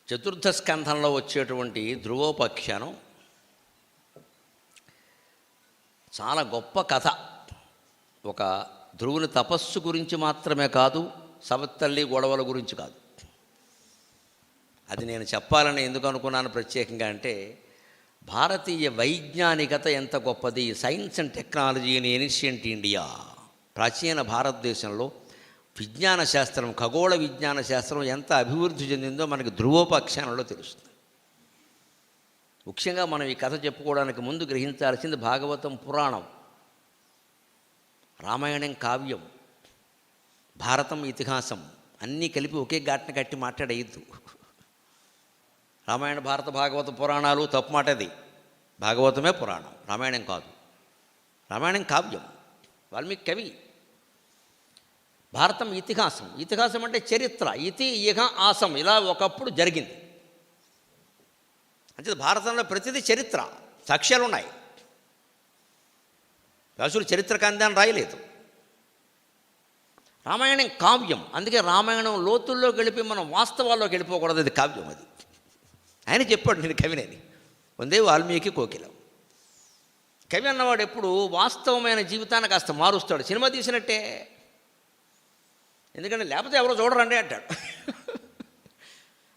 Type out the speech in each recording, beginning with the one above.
చతుర్థ స్కంధంలో వచ్చేటువంటి ధ్రువోపాఖ్యానం చాలా గొప్ప కథ. ఒక ధ్రువుని తపస్సు గురించి మాత్రమే కాదు, సవత్తల్లి గొడవల గురించి కాదు. అది నేను చెప్పాలని ఎందుకు అనుకున్నాను ప్రత్యేకంగా అంటే, భారతీయ వైజ్ఞానికత ఎంత గొప్పది. Science and technology in ancient India, ప్రాచీన భారతదేశంలో విజ్ఞాన శాస్త్రం, ఖగోళ విజ్ఞాన శాస్త్రం ఎంత అభివృద్ధి చెందిందో మనకి ధ్రువోపాఖ్యానంలో తెలుస్తుంది. ముఖ్యంగా మనం ఈ కథ చెప్పుకోవడానికి ముందు గ్రహించాల్సింది భాగవతం పురాణం, రామాయణం కావ్యం, భారతం ఇతిహాసం అన్నీ కలిపి ఒకే ఘాట్ని కట్టి మాట్లాడేయద్దు. రామాయణ భారత భాగవత పురాణాలు తప్పు మాట. అది భాగవతమే పురాణం, రామాయణం కాదు. రామాయణం కావ్యం, వాల్మీకి కవి. భారతం ఇతిహాసం. ఇతిహాసం అంటే చరిత్ర. ఇతి ఇహ ఆసం, ఇలా ఒకప్పుడు జరిగింది. అంటే భారతంలో ప్రతిదీ చరిత్ర, సాక్ష్యాలు ఉన్నాయి. వ్యాసుడు చరిత్ర కందాన్ని రాయలేదు. రామాయణం కావ్యం. అందుకే రామాయణం లోతుల్లో గెలిపి మనం వాస్తవాల్లోకి వెళ్ళిపోకూడదు. అది కావ్యం. అది ఆయన చెప్పాడు, నేను కవినేది. వందే వాల్మీకి కోకిలం. కవి అన్నవాడు ఎప్పుడు వాస్తవమైన జీవితాన్ని కాస్త మారుస్తాడు. సినిమా తీసినట్టే, ఎందుకంటే లేకపోతే ఎవరో చూడరండి అంటాడు.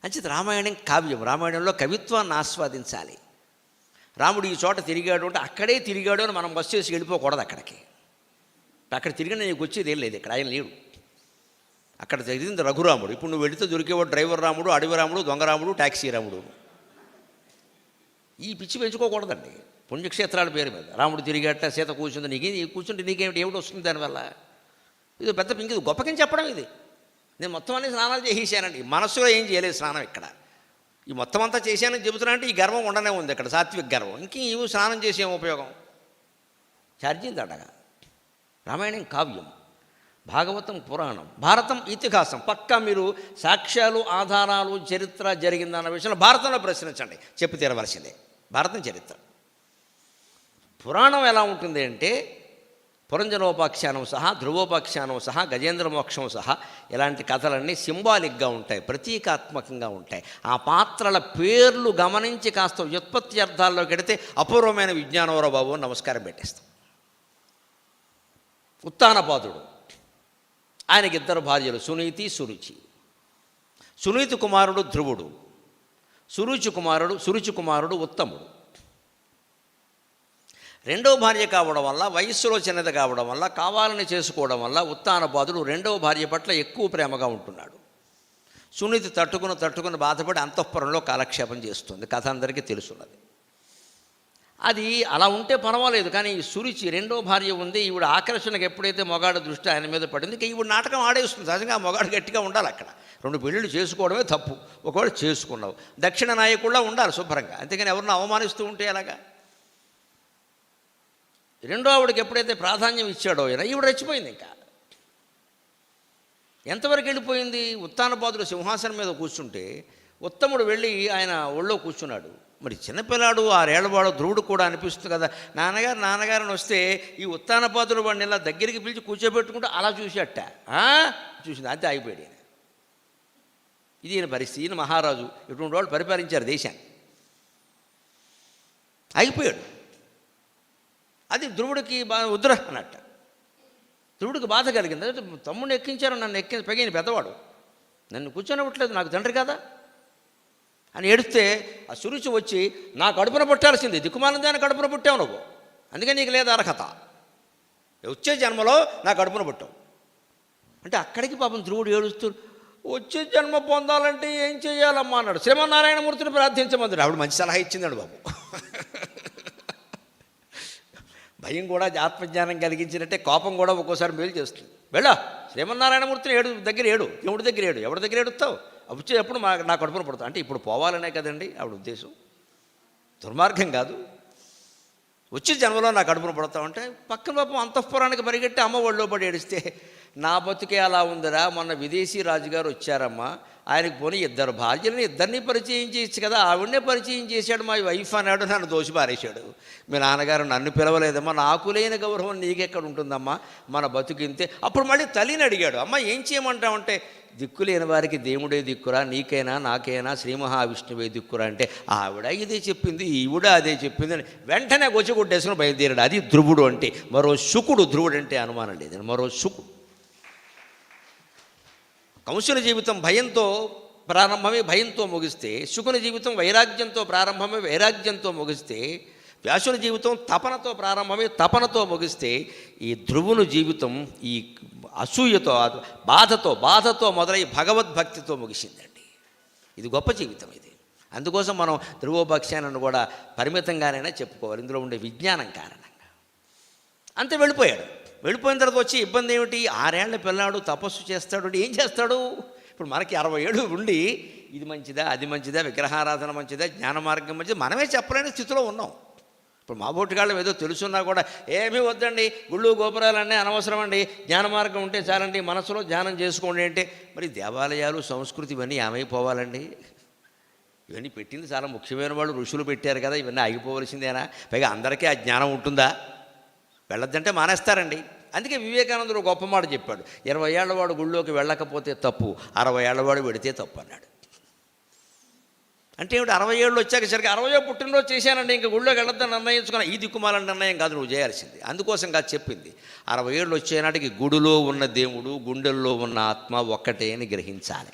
అంచేత రామాయణం కావ్యం. రామాయణంలో కవిత్వాన్ని ఆస్వాదించాలి. రాముడు ఈ చోట తిరిగాడు అంటే అక్కడే తిరిగాడు అని మనం బస్సు చేసి వెళ్ళిపోకూడదు. అక్కడికి అక్కడ తిరిగిన నీకు వచ్చేది ఏం లేదు. ఇక్కడ ఆయన లేడు. అక్కడ జరిగింది రఘురాముడు. ఇప్పుడు నువ్వు వెళితే దొరికేవాడు డ్రైవర్ రాముడు, అడవి రాముడు, దొంగ రాముడు, ట్యాక్సీ రాముడు. ఈ పిచ్చి పెంచుకోకూడదండి. పుణ్యక్షేత్రాల పేరు మీద రాముడు తిరిగట్ట, సీత కూర్చుంది. కూర్చుంటే నీకేమిటి, ఏమిటి వస్తుంది దానివల్ల? ఇది పెద్ద ఇంక గొప్పకని చెప్పడం. ఇది నేను మొత్తం అన్ని స్నానాలు చేసేసానండి. మనస్సులో ఏం చేయలేదు స్నానం. ఇక్కడ ఈ మొత్తం అంతా చేశానని చెబుతున్నా ఈ గర్వం ఉండనే ఉంది. ఇక్కడ సాత్విక గర్వం. ఇంక ఇవి స్నానం చేసే ఉపయోగం? ఛార్జింది అడగా. రామాయణం కావ్యం, భాగవతం పురాణం, భారతం ఇతిహాసం. పక్కా మీరు సాక్ష్యాలు, ఆధారాలు, చరిత్ర జరిగిందన్న విషయంలో భారతంలో ప్రశ్నించండి, చెప్పి తీరవలసిందే. భారతం చరిత్ర. పురాణం ఎలా ఉంటుంది అంటే, పురంజనోపాఖ్యానం సహా, ధ్రువోపాఖ్యానం సహా, గజేంద్ర మోక్షం సహా ఇలాంటి కథలన్నీ సింబాలిక్గా ఉంటాయి, ప్రతీకాత్మకంగా ఉంటాయి. ఆ పాత్రల పేర్లు గమనించి కాస్త వ్యుత్పత్తి అర్థాల్లోకి వెడితే అపూర్వమైన విజ్ఞానవరో బాబు నమస్కారం పెట్టేస్తాం. ఉత్తానపాదుడు, ఆయనకి ఇద్దరు భార్యలు, సునీతి, సురుచి. సునీతి కుమారుడు ధ్రువుడు, సురుచి కుమారుడు ఉత్తముడు. రెండవ భార్య కావడం వల్ల, వయస్సులో చిన్నది కావడం వల్ల, కావాలని చేసుకోవడం వల్ల ఉత్తానపాదుడు రెండవ భార్య పట్ల ఎక్కువ ప్రేమగా ఉంటున్నాడు. సునీతి తట్టుకుని బాధపడి అంతఃపురంలో కాలక్షేపం చేస్తుంది. కథ అందరికీ తెలుసున్నది. అది అలా ఉంటే పర్వాలేదు. కానీ ఈ సురుచి రెండో భార్య ఉంది. ఈవిడ ఆకర్షణకు ఎప్పుడైతే మొగాడు దృష్టి ఆయన మీద పడింది, ఈవిడ నాటకం ఆడేస్తుంది. సహజంగా ఆ మొగాడు గట్టిగా ఉండాలి. అక్కడ 2 పెళ్ళిళ్ళు చేసుకోవడమే తప్పు. ఒకవేళ చేసుకున్నావు, దక్షిణ నాయకుల్లా ఉండాలి శుభ్రంగా. అంతేగాని ఎవరిని అవమానిస్తూ ఉంటే అలాగా. రెండో ఆవిడకి ఎప్పుడైతే ప్రాధాన్యం ఇచ్చాడో ఈవిడ రెచ్చిపోయింది. ఇంకా ఎంతవరకు వెళ్ళిపోయింది? ఉత్తానపాదుడు సింహాసనం మీద కూర్చుంటే ఉత్తముడు వెళ్ళి ఆయన ఒళ్ళో కూర్చున్నాడు. మరి చిన్నపిల్లాడు, 6 ఏళ్లవాడు, ధ్రువుడు కూడా అనిపిస్తుంది కదా, నాన్నగారిని వస్తే ఈ ఉత్తానపాదుడు వాడిని ఇలా దగ్గరికి పిలిచి కూర్చోబెట్టుకుంటూ అలా చూసేట. చూసింది, అంతే, అయిపోయాడు. ఇది ఈయన పరిస్థితి. ఈయన మహారాజు, ఇటువంటి వాళ్ళు పరిపాలించారు దేశాన్ని. అయిపోయాడు. అది ధ్రువుడికి ఉద్ర అన్నట్ట. ధ్రువుడికి బాధ కలిగింది. తమ్ముడిని ఎక్కించారు, నన్ను పెగిన పెద్దవాడు, నన్ను కూర్చొనివ్వట్లేదు, నాకు తండ్రి కదా అని ఏడిస్తే ఆ సురుచి వచ్చి, నా కడుపున పుట్టాల్సింది, దిక్కుమానందాన్ని కడుపున పుట్టావు నువ్వు, అందుకే నీకు లేదు అర్హత, వచ్చే జన్మలో నా కడుపున పుట్టావు అంటే. అక్కడికి పాపం ధ్రువుడు ఏడుస్తూ, వచ్చే జన్మ పొందాలంటే ఏం చేయాలమ్మా అన్నాడు. శ్రీమన్నారాయణమూర్తిని ప్రార్థించమంది. ఆవిడ మంచి సలహా ఇచ్చిందాడు బాబు. భయం కూడా ఆత్మజ్ఞానం కలిగించినట్టే కోపం కూడా ఒక్కోసారి మేలు చేస్తుంది. వెళ్ళా శ్రీమన్నారాయణమూర్తిని దగ్గర ఏడు, దేవుడి దగ్గర ఏడు. ఎవరి దగ్గర ఏడుస్తావు? వచ్చేటప్పుడు నా కడుపున పడతావు అంటే ఇప్పుడు పోవాలనే కదండి ఆవిడ ఉద్దేశం. దుర్మార్గం కాదు. వచ్చే జన్మలో నా కడుపున పడతావు అంటే పక్కన పాపం అంతఃపురానికి పరిగెట్టి అమ్మ ఒళ్ళో పడి ఏడిస్తే, నా బతుకే అలా ఉందిరా, మొన్న విదేశీ రాజుగారు వచ్చారమ్మా, ఆయనకు పోనీ ఇద్దరు భార్యలను ఇద్దరిని పరిచయం చేయొచ్చు కదా, ఆవిడనే పరిచయం చేశాడు మా వైఫ్ అన్నాడు, నన్ను దోషి పారేశాడు. మీ నాన్నగారు నన్ను పిలవలేదమ్మా, నాకు లేని గౌరవం నీకెక్కడ ఉంటుందమ్మా, మన బతుకింతే. అప్పుడు మళ్ళీ తల్లిని అడిగాడు, అమ్మ ఏం చేయమంటావంటే, దిక్కు లేని వారికి దేవుడే దిక్కురా, నీకైనా నాకైనా శ్రీ మహావిష్ణువే దిక్కురా అంటే, ఆవిడ ఇదే చెప్పింది, ఈవిడ అదే చెప్పింది అని వెంటనే గొచ్చి బయలుదేరాడు. అది ధ్రువుడు అంటే. మరో శుకుడు, ధ్రువుడు అంటే అనుమానం లేదని మరో శుకుడు. కంసుని జీవితం భయంతో ప్రారంభమే భయంతో ముగిస్తే, శుకుని జీవితం వైరాగ్యంతో ప్రారంభమే వైరాగ్యంతో ముగిస్తే, వ్యాసుని జీవితం తపనతో ప్రారంభమే తపనతో ముగిస్తే, ఈ ధ్రువుని జీవితం ఈ అసూయతో బాధతో మొదలై భగవద్భక్తితో ముగిసిందండి. ఇది గొప్ప జీవితం ఇది. అందుకోసం మనం ధ్రువోపాఖ్యానాన్ని కూడా పరిమితంగానైనా చెప్పుకోవాలి, ఇందులో ఉండే విజ్ఞానం కారణంగా. అంతే వెళ్ళిపోయాడు. వెళ్ళిపోయిన తర్వాత వచ్చి ఇబ్బంది ఏమిటి, 6 ఏళ్ల పిల్లాడు తపస్సు చేస్తాడు, ఏం చేస్తాడు? ఇప్పుడు మనకి 60 ఏళ్ళు ఉండి ఇది మంచిదా అది మంచిదా, విగ్రహారాధన మంచిదా, జ్ఞాన మార్గం మంచిదా మనమే చెప్పలేని స్థితిలో ఉన్నాం. ఇప్పుడు మా బోటికాళ్ళం ఏదో తెలుసున్నా కూడా ఏమీ వద్దండి, గుళ్ళు గోపురాలన్నీ అనవసరం అండి, జ్ఞాన మార్గం ఉంటే చాలండి, మనసులో ధ్యానం చేసుకోండి అంటే, మరి దేవాలయాలు సంస్కృతి ఇవన్నీ ఏమైపోవాలండి? ఇవన్నీ పెట్టింది చాలా ముఖ్యమైన వాళ్ళు ఋషులు పెట్టారు కదా, ఇవన్నీ ఆగిపోవలసిందేనా? పైగా అందరికీ ఆ జ్ఞానం ఉంటుందా? వెళ్ళొద్దంటే మానేస్తారండి. అందుకే వివేకానందుడు గొప్ప మాట చెప్పాడు, 20 ఏళ్లవాడు గుళ్ళోకి వెళ్ళకపోతే తప్పు, 60 ఏళ్లవాడు వెడితే తప్పు అన్నాడు. అంటే ఏమిటి, 60 ఏళ్ళు వచ్చాక సరికి 60వ పుట్టినరోజు చేశానండి, ఇంకా గుళ్ళోకి వెళ్ళొద్దని నిర్ణయించుకున్నా. ఈ దిక్కుమాలని నిర్ణయం కాదు నువ్వు చేయాల్సింది. అందుకోసం కాదు చెప్పింది, 60 ఏళ్ళు వచ్చేనాటికి గుడిలో ఉన్న దేవుడు గుండెల్లో ఉన్న ఆత్మ ఒక్కటే అని గ్రహించాలి.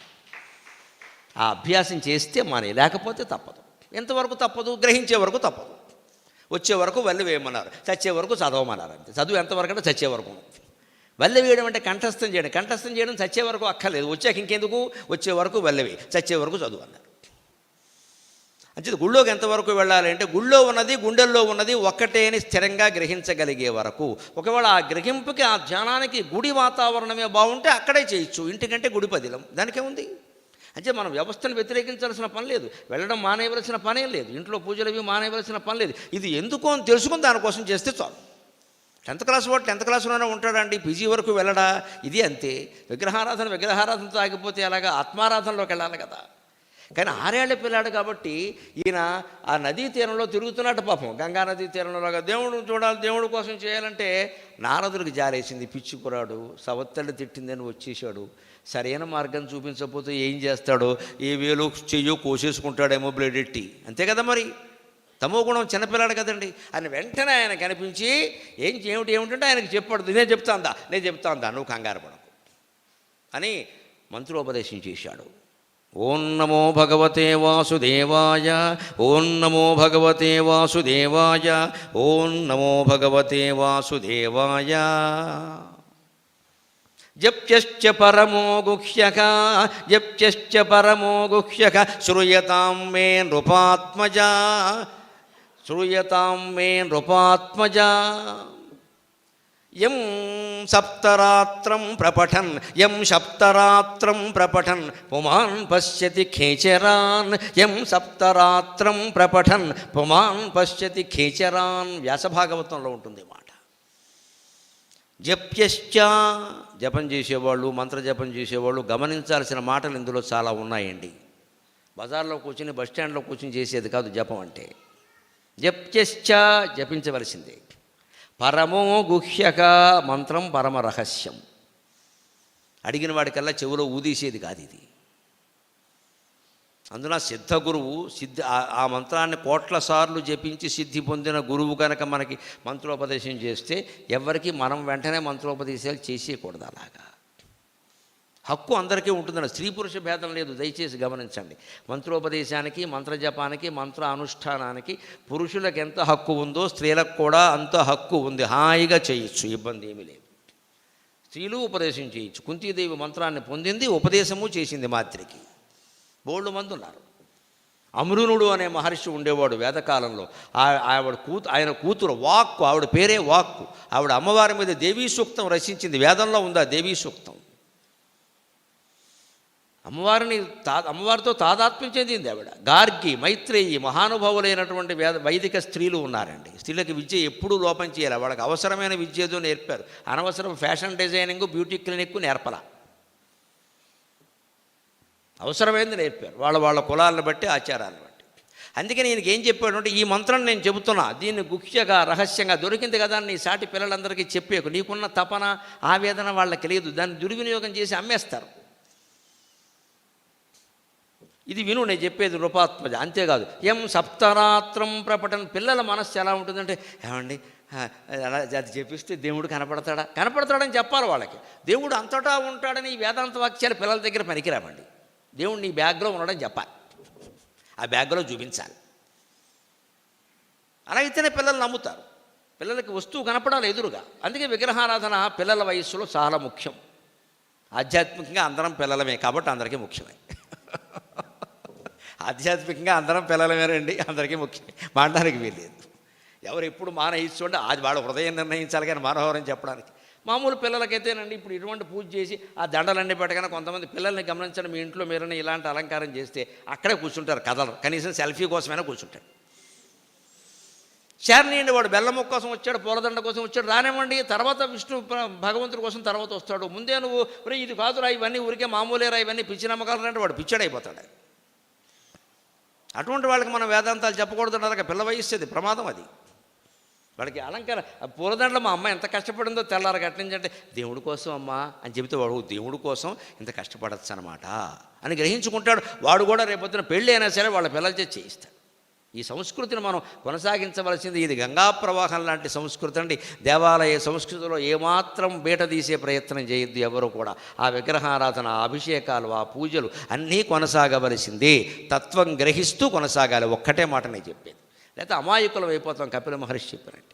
ఆ అభ్యాసం చేస్తే మానే, లేకపోతే తప్పదు. ఎంతవరకు తప్పదు? గ్రహించే వరకు తప్పదు. వచ్చే వరకు వల్లి వేయమన్నారు, చచ్చే వరకు చదవమన్నారు. అంతే. చదువు ఎంతవరకు అంటే చచ్చే వరకు. వల్లి వేయడం అంటే కంఠస్థం చేయడం చచ్చే వరకు అక్కర్లేదు. వచ్చాక ఇంకెందుకు, వచ్చే వరకు వల్లివే, చచ్చే వరకు చదువు అన్నారు. అంటే గుళ్ళోకి ఎంతవరకు వెళ్ళాలి అంటే, గుళ్ళో ఉన్నది గుండెల్లో ఉన్నది ఒక్కటే అని స్థిరంగా గ్రహించగలిగే వరకు. ఒకవేళ ఆ గ్రహింపుకి ఆ ధ్యానానికి గుడి వాతావరణమే బాగుంటే అక్కడే చేయొచ్చు, ఇంటికంటే గుడి పదిలం, దానికేముంది. అంటే మనం వ్యవస్థను వ్యతిరేకించాల్సిన పని లేదు, వెళ్ళడం మానేయవలసిన పనేం లేదు, ఇంట్లో పూజలు అవి మానేయవలసిన పని లేదు. ఇది ఎందుకు అని తెలుసుకుని దానికోసం చేస్తే చాలు. 10th క్లాస్ వాడు 10th క్లాస్లోనే ఉంటాడండి, పీజీ వరకు వెళ్ళడా? ఇది అంతే. విగ్రహారాధనతో ఆగిపోతే అలాగా ఆత్మారాధనలోకి వెళ్ళాలి కదా. కానీ 6 ఏళ్ల పిల్లాడు కాబట్టి ఈయన ఆ నదీ తీరంలో తిరుగుతున్నట్టు, పాపం గంగా నదీ తీరంలోగా దేవుడు చూడాలి, దేవుడి కోసం చేయాలంటే నారదుడికి జారేసింది. పిచ్చి కురాడు, సవత్తళ్ళు తిట్టిందని వచ్చేసాడు. సరైన మార్గం చూపించకపోతే ఏం చేస్తాడో, ఏ వేలు చెయ్యో కోసేసుకుంటాడేమో బ్లేడ్ ఎట్టి, అంతే కదా. మరి తమో గుణం చిన్నపిల్లాడు కదండి. ఆయన వెంటనే ఆయన కనిపించి ఏమిటంటే ఆయనకి చెప్పాడు, నేను చెప్తాందా నువ్వు కంగారు పడకు అని మంత్రోపదేశం చేశాడు. ఓం నమో భగవతే వాసుదేవాయ, ఓం నమో భగవతే వాసుదేవాయ, ఓం నమో భగవతే వాసుదేవాయ. జప్యశ్చ పరమో గుహ్యక శ్రూయతాం మే నృపాత్మజా యం సప్తరాత్రం ప్రపఠన్ పుమాన్ పశ్యతి ఖేచరాన్. వ్యాసభాగవతంలో ఉంటుంది మాట. జప్యశ్చ, జపం చేసేవాళ్ళు, మంత్రజపం చేసేవాళ్ళు గమనించాల్సిన మాటలు ఇందులో చాలా ఉన్నాయండి. బజార్లో కూర్చుని బస్టాండ్లో కూర్చుని చేసేది కాదు జపం అంటే. జప్యశ్చ, జపించవలసిందే. పరమో గుహ్యక, మంత్రం పరమ రహస్యం, అడిగిన వాడికల్లా చెవిలో ఊదీసేది కాదు ఇది. అందున సిద్ధ గురువు ఆ మంత్రాన్ని కోట్ల సార్లు జపించి సిద్ధి పొందిన గురువు కనుక మనకి మంత్రోపదేశం చేస్తే ఎవరికి మనం వెంటనే మంత్రోపదేశాలు చేసేయకూడదు. అలాగా హక్కు అందరికీ ఉంటుందండి, స్త్రీ పురుష భేదం లేదు. దయచేసి గమనించండి. మంత్రోపదేశానికి, మంత్రజపానికి, మంత్ర అనుష్ఠానానికి పురుషులకు ఎంత హక్కు ఉందో స్త్రీలకు కూడా అంత హక్కు ఉంది. హాయిగా చేయొచ్చు, ఇబ్బంది ఏమీ లేదు. స్త్రీలు ఉపదేశం చేయొచ్చు. కుంతీదేవి మంత్రాన్ని పొందింది, ఉపదేశము చేసింది మాత్రికి. బోళ్ళు మంది ఉన్నారు. అమృనుడు అనే మహర్షి ఉండేవాడు వేదకాలంలో. ఆయన కూతురు వాక్కు, ఆవిడ పేరే వాక్కు. ఆవిడ అమ్మవారి మీద దేవీ సూక్తం రచించింది. వేదంలో ఉందా దేవీ సూక్తం? అమ్మవారితో తాదాత్మ్యం చెందింది ఆవిడ. గార్గి, మైత్రేయి మహానుభావులైనటువంటి వైదిక స్త్రీలు ఉన్నారండి. స్త్రీలకు విద్య ఎప్పుడూ లోపం చేయాలి. వాళ్ళకి అవసరమైన విద్య ఏదో నేర్పారు. అనవసరం ఫ్యాషన్ డిజైనింగ్, బ్యూటీ క్లినిక్ నేర్పల. అవసరమైంది నేర్పారు, వాళ్ళ కులాలను బట్టి ఆచారాలను బట్టి. అందుకని ఈయనకి ఏం చెప్పాడు అంటే, ఈ మంత్రం నేను చెబుతున్నా, దీన్ని గుఖ్యగా రహస్యంగా దొరికింది కదా నీ సాటి పిల్లలందరికీ చెప్పేకు, నీకున్న తపన ఆవేదన వాళ్ళకి తెలియదు, దాన్ని దుర్వినియోగం చేసి అమ్మేస్తారు. ఇది విను నేను చెప్పేది నృపాత్మజ. అంతేకాదు, ఎం సప్తరాత్రం ప్రపటన, పిల్లల మనస్సు ఎలా ఉంటుందంటే, ఏమండి అలా అది చెప్పిస్తే దేవుడు కనపడతాడని చెప్పాలి వాళ్ళకి. దేవుడు అంతటా ఉంటాడని ఈ వేదాంత వాక్యాలు పిల్లల దగ్గర పనికిరామండి. దేవుడు నీ బ్యాగ్లో ఉండడం చెప్పాలి, ఆ బ్యాగ్లో చూపించాలి. అలాగైతేనే పిల్లలు నమ్ముతారు. పిల్లలకి వస్తువు కనపడాలి ఎదురుగా. అందుకే విగ్రహారాధన పిల్లల వయస్సులో చాలా ముఖ్యం. ఆధ్యాత్మికంగా అందరం పిల్లలమే కాబట్టి అందరికీ ముఖ్యమే. ఆధ్యాత్మికంగా అందరం పిల్లలమేనండి, అందరికీ ముఖ్యమే, మానడానికి వీల్లేదు. ఎవరు ఎప్పుడు మానహిస్తుంటే అది వాళ్ళ హృదయం నిర్ణయించాలి కానీ మానవరం చెప్పడానికి. మామూలు పిల్లలకైతేనండి ఇప్పుడు ఇటువంటి పూజ చేసి ఆ దండలన్నీ పెట్టగానే కొంతమంది పిల్లల్ని గమనించండి, మీ ఇంట్లో మీరైనా ఇలాంటి అలంకారం చేస్తే అక్కడే కూర్చుంటారు, కదలరు, కనీసం సెల్ఫీ కోసమైనా కూర్చుంటారు. శారణీయండి, వాడు బెల్లం ముక్క కోసం వచ్చాడు, పూలదండ కోసం వచ్చాడు, రానివ్వండి, తర్వాత విష్ణు భగవంతుడి కోసం తర్వాత వస్తాడు. ముందే నువ్వు ఇది కాదురా, ఇవన్నీ ఊరికే మామూలేరా, ఇవన్నీ పిచ్చి నమ్మకాలు అంటే వాడు పిచ్చాడైపోతాడు. అటువంటి వాళ్ళకి మనం వేదాంతాలు చెప్పకూడదు. అలాగే పిల్ల వయస్సేది ప్రమాదం. అది వాడికి అలంకారం. పూలదండలో మా అమ్మ ఎంత కష్టపడిందో తెల్లారు కట్టించంటే, దేవుడి కోసం అమ్మా అని చెబితే వాడు దేవుడి కోసం ఇంత కష్టపడచ్చు అనమాట అని గ్రహించుకుంటాడు. వాడు కూడా రేపొద్దున పెళ్ళి అయినా సరే వాళ్ళ పిల్లలు చేయిస్తాడు. ఈ సంస్కృతిని మనం కొనసాగించవలసింది. ఇది గంగా ప్రవాహం లాంటి సంస్కృతి అండి. దేవాలయ సంస్కృతిలో ఏమాత్రం బీట తీసే ప్రయత్నం చేయొద్దు ఎవరు కూడా. ఆ విగ్రహారాధన, ఆ అభిషేకాలు, ఆ పూజలు అన్నీ కొనసాగవలసిందే. తత్వం గ్రహిస్తూ కొనసాగాలి. ఒక్కటే మాట నేను చెప్పేది, లేకపోతే అమాయకులం అయిపోతాం. కపిల మహర్షి చెప్పినట్టు.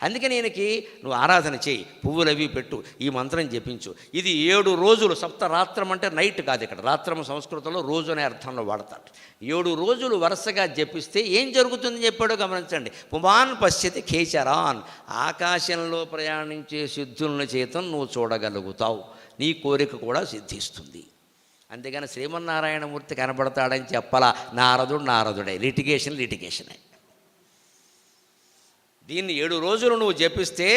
అందుకని ఈయనకి నువ్వు ఆరాధన చేయి, పువ్వులు అవి పెట్టు, ఈ మంత్రం జపించు. ఇది 7 రోజులు. సప్తరాత్రం అంటే నైట్ కాదు, ఇక్కడ రాత్రం సంస్కృతంలో రోజు అనే అర్థంలో వాడతాడు. 7 రోజులు వరుసగా జపిస్తే ఏం జరుగుతుందని చెప్పాడో గమనించండి. పుమాన్ పశ్యతి ఖేచరాన్, ఆకాశంలో ప్రయాణించే సిద్ధులను చేతం నువ్వు చూడగలుగుతావు, నీ కోరిక కూడా సిద్ధిస్తుంది. అంతేగాని శ్రీమన్నారాయణమూర్తి కనబడతాడని చెప్పాలా. నారదుడే, లిటిగేషనే. దీన్ని 7 రోజులు నువ్వు జపిస్తే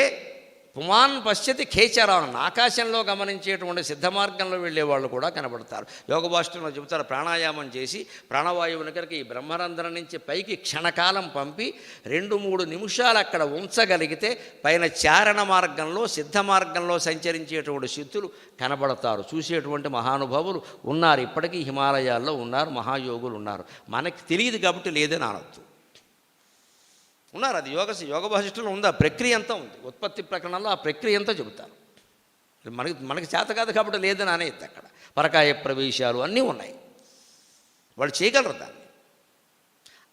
పుమాన్ పశ్యతి ఖేచరాన్, ఆకాశంలో గమనించేటువంటి సిద్ధ మార్గంలో వెళ్ళేవాళ్ళు కూడా కనబడతారు. యోగ భాషలో చెబుతారు, ప్రాణాయామం చేసి ప్రాణవాయువుని కనుక ఈ బ్రహ్మరంధ్రం నుంచి పైకి క్షణకాలం పంపి 2-3 నిమిషాలు అక్కడ ఉంచగలిగితే పైన చారణ మార్గంలో, సిద్ధ మార్గంలో సంచరించేటువంటి సిద్ధులు కనబడతారు. చూసేటువంటి మహానుభావులు ఉన్నారు, ఇప్పటికీ హిమాలయాల్లో ఉన్నారు, మహాయోగులు ఉన్నారు. మనకి తెలియదు కాబట్టి లేదని అనొద్దు, ఉన్నారు. అది యోగ భాషలో ఉంది, ఆ ప్రక్రియ అంతా ఉంది. ఉత్పత్తి ప్రకరణలో ఆ ప్రక్రియ అంతా చెబుతారు. మనకి చేత కాదు కాబట్టి లేదని అనేది. అక్కడ పరకాయ ప్రవేశాలు అన్నీ ఉన్నాయి, వాళ్ళు చేయగలరు దాన్ని.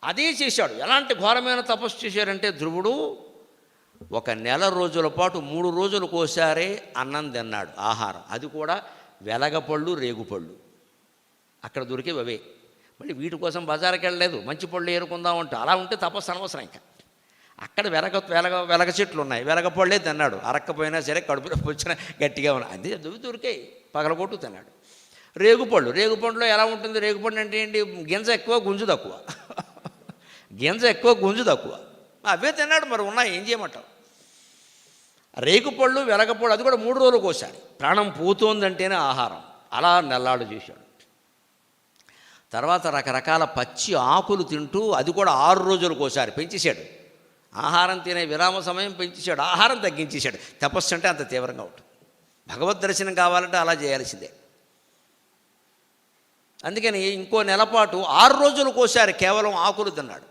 అదే చేశాడు. ఎలాంటి ఘోరమైన తపస్సు చేశారంటే, ధ్రువుడు 1 నెల రోజుల పాటు 3 రోజులకోసారే అన్నం తిన్నాడు, ఆహారం. అది కూడా వెలగపళ్ళు, రేగుపళ్ళు అక్కడ దొరికేవి అవే. మళ్ళీ వీటి కోసం బజారుకి వెళ్ళలేదు, మంచి పళ్ళు ఏరుకుందాం అంటే. అలా ఉంటే తపస్సు అనవసరం. ఇంకా అక్కడ వెలగ చెట్లు ఉన్నాయి, వెలగపళ్ళే తిన్నాడు. అరక్కపోయినా సరే కడుపులో వచ్చిన గట్టిగా ఉన్నాయి, అదే దొరికాయి, పగలగొట్టు తిన్నాడు. రేగుపండులో ఎలా ఉంటుంది? రేగుపండు అంటే ఏంటి? గింజ ఎక్కువ, గుంజు తక్కువ. గింజ ఎక్కువ, గుంజు తక్కువ, అవే తిన్నాడు. మరి ఉన్నాయి, ఏం చేయమంటావు? రేగుపళ్ళు, వెలగపళ్ళు, అది కూడా 3 రోజులకు ఒకసారి. ప్రాణం పోతోందంటేనే ఆహారం. అలా నెల్లాడు చేశాడు. తర్వాత రకరకాల పచ్చి ఆకులు తింటూ, అది కూడా 6 రోజులకు ఒకసారి పెంచేశాడు. ఆహారం తినే విరామ సమయం పెంచేశాడు, ఆహారం తగ్గించేశాడు. తపస్సు అంటే అంత తీవ్రంగా ఉంటుంది. భగవద్ దర్శనం కావాలంటే అలా చేయాల్సిందే. అందుకని ఇంకో నెలపాటు 6 రోజులకోసారి కేవలం ఆకులు తిన్నాడు.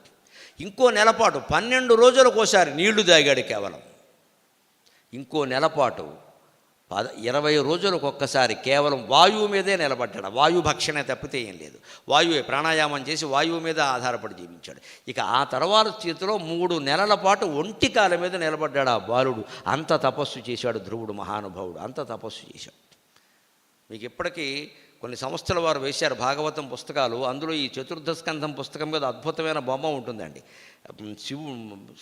ఇంకో నెలపాటు 12 రోజులకోసారి నీళ్లు తాగాడు కేవలం. ఇంకో నెలపాటు 20 రోజులకు ఒక్కసారి కేవలం వాయువు మీదే నిలబడ్డాడు. వాయు భక్షణ తప్పితే ఏం లేదు. వాయువే ప్రాణాయామం చేసి వాయువు మీద ఆధారపడి జీవించాడు. ఇక ఆ తర్వాత చేతిలో 3 నెలల పాటు ఒంటికాల మీద నిలబడ్డాడు ఆ బాలుడు. అంత తపస్సు చేశాడు ధ్రువుడు మహానుభావుడు, అంత తపస్సు చేశాడు. మీకు ఇప్పటికీ కొన్ని సంస్థల వారు వేశారు భాగవతం పుస్తకాలు. అందులో ఈ 4వ స్కంధం పుస్తకం మీద అద్భుతమైన బొమ్మ ఉంటుందండి.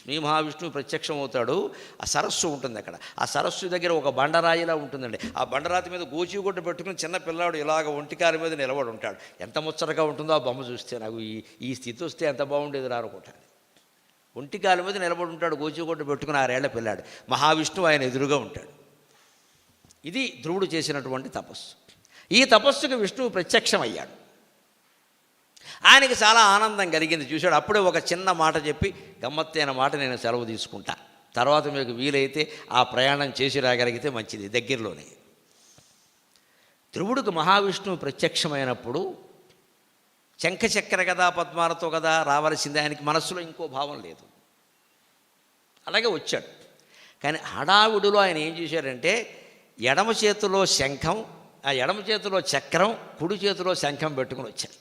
శ్రీ మహావిష్ణువు ప్రత్యక్షం అవుతాడు. ఆ సరస్సు ఉంటుంది అక్కడ. ఆ సరస్సు దగ్గర ఒక బండరాయిలా ఉంటుందండి. ఆ బండరాతి మీద గోచిగుడ్డ పెట్టుకుని చిన్న పిల్లాడు ఇలాగ ఒంటికాల మీద నిలబడి ఉంటాడు. ఎంత ముచ్చటగా ఉంటుందో ఆ బొమ్మ చూస్తే. నాకు ఈ స్థితి వస్తే ఎంత బాగుండేది అనుకుంటాను. ఒంటికాల మీద నిలబడి ఉంటాడు, గోచిగుడ్డ పెట్టుకుని 6 ఏళ్ల పిల్లాడు. మహావిష్ణువు ఆయన ఎదురుగా ఉంటాడు. ఇది ధ్రువుడు చేసినటువంటి తపస్సు. ఈ తపస్సుకు విష్ణువు ప్రత్యక్షమయ్యాడు. ఆయనకి చాలా ఆనందం కలిగింది, చూశాడు. అప్పుడే ఒక చిన్న మాట చెప్పి, గమ్మత్తైన మాట, నేను సెలవు తీసుకుంటా, తర్వాత మీకు వీలైతే ఆ ప్రయాణం చేసి రాగలిగితే మంచిది, దగ్గరలోనే. ధ్రువుడికి మహావిష్ణువు ప్రత్యక్షమైనప్పుడు శంఖచక్ర కదా పద్మాలతో కదా రావాల్సిందే, ఆయనకి మనస్సులో ఇంకో భావం లేదు. అలాగే వచ్చాడు. కానీ హడావుడిలో ఆయన ఏం చేశాడంటే, ఎడమ చేతిలో శంఖం, ఆ ఎడమ చేతిలో చక్రం, కుడి చేతిలో శంఖం పెట్టుకుని వచ్చాడు.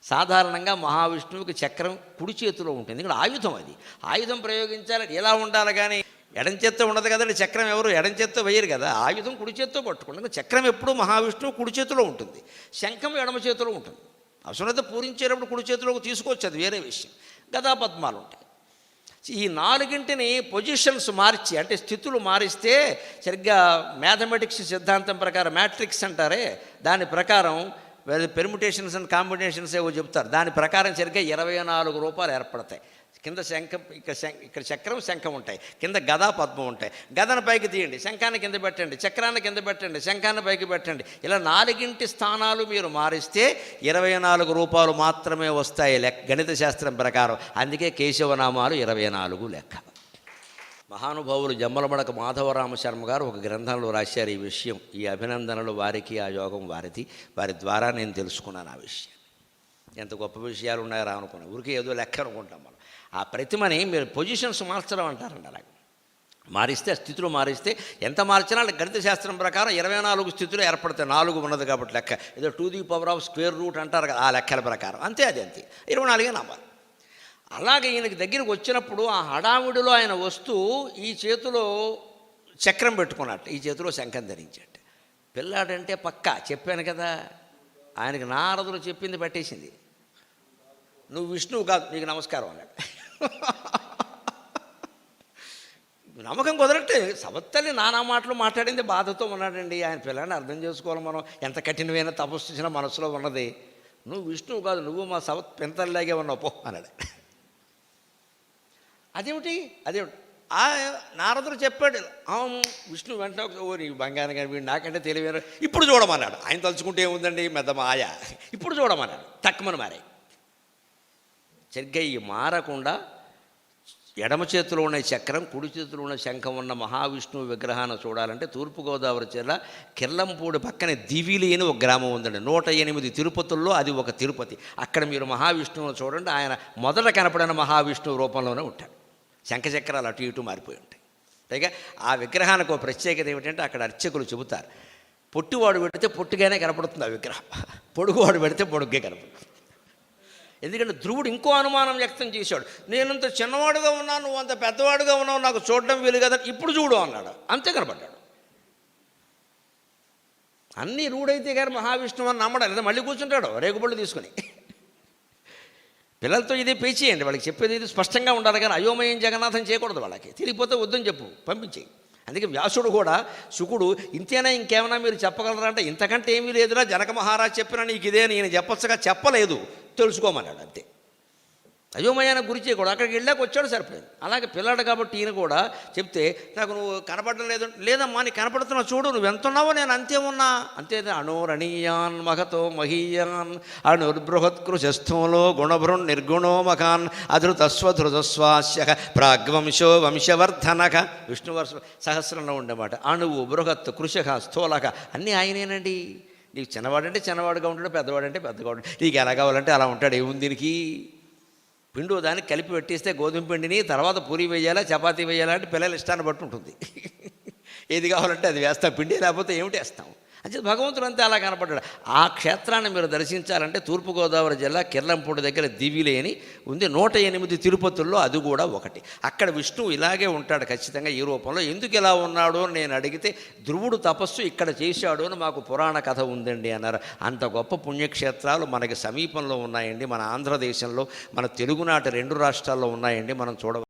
సాధారణంగా మహావిష్ణువుకి చక్రం కుడి చేతిలో ఉంటుంది, ఇక్కడ ఆయుధం, అది ఆయుధం ప్రయోగించాలని ఎలా ఉండాలి, కానీ ఎడం చేత్తో ఉండదు కదండి చక్రం, ఎవరు ఎడం చేత్తో వేయరు కదా, ఆయుధం కుడి చేత్తో పట్టుకుంటుంది. చక్రం ఎప్పుడూ మహావిష్ణువు కుడి చేతిలో ఉంటుంది, శంఖం ఎడమ చేతిలో ఉంటుంది. అవసరమైతే పూరించేటప్పుడు కుడి చేతిలోకి తీసుకోవచ్చు, అది వేరే విషయం. గదా పద్మాలు ఉంటాయి. ఈ నాలుగింటిని పొజిషన్స్ మార్చి, అంటే స్థితులు మారిస్తే సరిగ్గా మ్యాథమెటిక్స్ సిద్ధాంతం ప్రకారం, మ్యాట్రిక్స్ అంటారే దాని ప్రకారం, పెర్ముటేషన్స్ అండ్ కాంబినేషన్స్ ఏవో చెప్తారు, దాని ప్రకారం సరిగ్గా 24 రూపాయలు ఏర్పడతాయి. కింద శంఖం, ఇక్కడ చక్రం శంఖం ఉంటాయి, కింద గదా పద్మం ఉంటాయి. గదను పైకి తీయండి, శంఖాన్ని కింద పెట్టండి, చక్రాన్ని కింద పెట్టండి, శంఖాన్ని పైకి పెట్టండి. ఇలా 4 స్థానాలు మీరు మారిస్తే 24 రూపాయలు మాత్రమే వస్తాయి గణిత శాస్త్రం ప్రకారం. అందుకే కేశవనామాలు 24 లెక్క. మహానుభావులు జమ్మలమడక మాధవరామ శర్మ గారు ఒక గ్రంథంలో రాశారు ఈ విషయం. ఈ అభినందనలు వారికి, ఆ యోగం వారిది, వారి ద్వారా నేను తెలుసుకున్నాను ఆ విషయం. ఎంత గొప్ప విషయాలు ఉన్నాయో అనుకున్నాను, ఊరికే ఏదో లెక్క అనుకుంటాం మనం. ఆ ప్రతిమని మీరు పొజిషన్స్ మార్చడం అంటారండి. అలాగే మారిస్తే, స్థితులు మారిస్తే, ఎంత మార్చినా గణిత శాస్త్రం ప్రకారం 24 స్థితులు ఏర్పడతాయి. 4 ఉన్నది కాబట్టి లెక్క, ఏదో 2⁻² అంటారు కదా, ఆ లెక్కల ప్రకారం అంతే, అది అంతే 24 నమ్మాలి. అలాగే ఈయనకి దగ్గరికి వచ్చినప్పుడు ఆ హడావుడిలో ఆయన వస్తూ ఈ చేతిలో చక్రం పెట్టుకున్నట్టు, ఈ చేతిలో శంఖం ధరించాడు. పిల్లాడంటే పక్కా చెప్పాను కదా, ఆయనకి నారదులు చెప్పింది పట్టేసింది. నువ్వు విష్ణువు కాదు, నీకు నమస్కారం అన్నాడు. నమ్మకం కుదరట్టే, సవత్తల్లి నానా మాటలు మాట్లాడింది, బాధతో ఉన్నాడండి. ఆయన పిల్లాన్ని అర్థం చేసుకోవాలి మనం, ఎంత కఠినమైన తపస్సు చేసినా మనసులో ఉన్నది. నువ్వు విష్ణువు కాదు, నువ్వు మా పెంతల్లాగే ఉన్నావు పో అన్నాడు. అదేమిటి ఆ నారదుడు చెప్పాడు, విష్ణు వెంటనే ఓ నీ బంగారం కానీ వీడు నాకంటే తెలియదు, ఇప్పుడు చూడమన్నాడు. ఆయన తలుచుకుంటే ఏముందండి, మెద్ద మాయ, ఇప్పుడు చూడమన్నాడు. తక్కువని మారే. సరిగ్గా ఈ మారకుండా ఎడమ చేతిలో ఉన్న చక్రం, కుడి చేతిలో ఉన్న శంఖం ఉన్న మహావిష్ణువు విగ్రహాన్ని చూడాలంటే తూర్పుగోదావరి జిల్లా కిర్లంపూడి పక్కనే దివిలి అని ఒక గ్రామం ఉందండి. 108 తిరుపతుల్లో అది ఒక తిరుపతి. అక్కడ మీరు మహావిష్ణువుని చూడండి, ఆయన మొదట కనపడిన మహావిష్ణువు రూపంలోనే ఉంటాడు. శంఖచక్రాలు అటు ఇటు మారిపోయి ఉంటాయి. పైగా ఆ విగ్రహానికి ఒక ప్రత్యేకత ఏమిటంటే, అక్కడ అర్చకులు చెబుతారు, పొట్టివాడు పెడితే పొట్టిగానే కనపడుతుంది ఆ విగ్రహం, పొడుగువాడు పెడితే పొడుగ్గే కనపడుతుంది. ఎందుకంటే ధ్రువుడు ఇంకో అనుమానం వ్యక్తం చేశాడు, నేనంత చిన్నవాడుగా ఉన్నాను, నువ్వు అంత పెద్దవాడుగా ఉన్నావు, నాకు చూడడం వీలు కదా, ఇప్పుడు చూడు అన్నాడు. అంతే కనపడ్డాడు. అన్నీ రూఢైతే గారు మహావిష్ణువు అని నమ్మడం లేదా, మళ్ళీ కూర్చుంటాడు రేగుబళ్ళు తీసుకుని. పిల్లలతో ఇదే పేచేయండి, వాళ్ళకి చెప్పేది ఇది స్పష్టంగా ఉండాలి, కానీ అయోమయం జగన్నాథం చేయకూడదు. వాళ్ళకి తిరిగిపోతే వద్దని చెప్పు, పంపించేయి. అందుకే వ్యాసుడు కూడా, శుకుడు ఇంతేనా ఇంకేమైనా మీరు చెప్పగలరా అంటే, ఇంతకంటే ఏమీ లేదురా, జనక మహారాజ్ చెప్పినా నీకు ఇదే అని ఈయన చెప్పొచ్చగా, చెప్పలేదు, తెలుసుకోమన్నాడు అంతే. అయోమయానికి గురి చేయకూడదు, అక్కడికి వెళ్ళాక వచ్చాడు సరిపోయింది. అలాగే పిల్లాడు కాబట్టి ఈయన కూడా చెప్తే, నాకు నువ్వు కనపడడం లేదమ్మా, నీకు కనపడుతున్నా చూడు, నువ్వు ఎంత ఉన్నావో నేను అంతే ఉన్నా, అంతే. అణోరణీయాన్ మహతో మహీయాన్ అణుర్బృహత్కృశస్థూలో గుణభృన్ నిర్గుణో మకాన్ అధృతస్వధృతస్వాస్య ప్రాగ్వంశో వంశవర్ధనక. విష్ణువర్ష సహస్రంలో ఉండేమాట. అణువు, బృహత్, కృశక, స్థూలక అన్నీ ఆయనేనండి. నీకు చిన్నవాడంటే చిన్నవాడుగా ఉంటాడు, పెద్దవాడంటే పెద్దగా ఉంటాడు, నీకు ఎలా కావాలంటే అలా ఉంటాడు. ఏముంది దీనికి, పిండు దానికి కలిపి పెట్టేస్తే గోధుమ పిండిని, తర్వాత పూరి వేయాలా, చపాతీ వేయాలా అంటే పిల్లల ఇష్టాన్ని బట్టి ఉంటుంది. ఏది కావాలంటే అది వేస్తాం, పిండి లేకపోతే ఏమిటి వేస్తాం. అంటే భగవంతుడు అంతే అలా కనపడ్డాడు. ఆ క్షేత్రాన్ని మీరు దర్శించాలంటే తూర్పుగోదావరి జిల్లా కిర్లంపూడి దగ్గర దివిలి అని ఉంది. 108 తిరుపతుల్లో అది కూడా ఒకటి. అక్కడ విష్ణువు ఇలాగే ఉంటాడు ఖచ్చితంగా ఈ రూపంలో. ఎందుకు ఇలా ఉన్నాడు అని నేను అడిగితే, ధ్రువుడు తపస్సు ఇక్కడ చేశాడు అని మాకు పురాణ కథ ఉందండి అన్నారు. అంత గొప్ప పుణ్యక్షేత్రాలు మనకి సమీపంలో ఉన్నాయండి. మన ఆంధ్రదేశంలో, మన తెలుగునాటి 2 రాష్ట్రాల్లో ఉన్నాయండి. మనం చూడ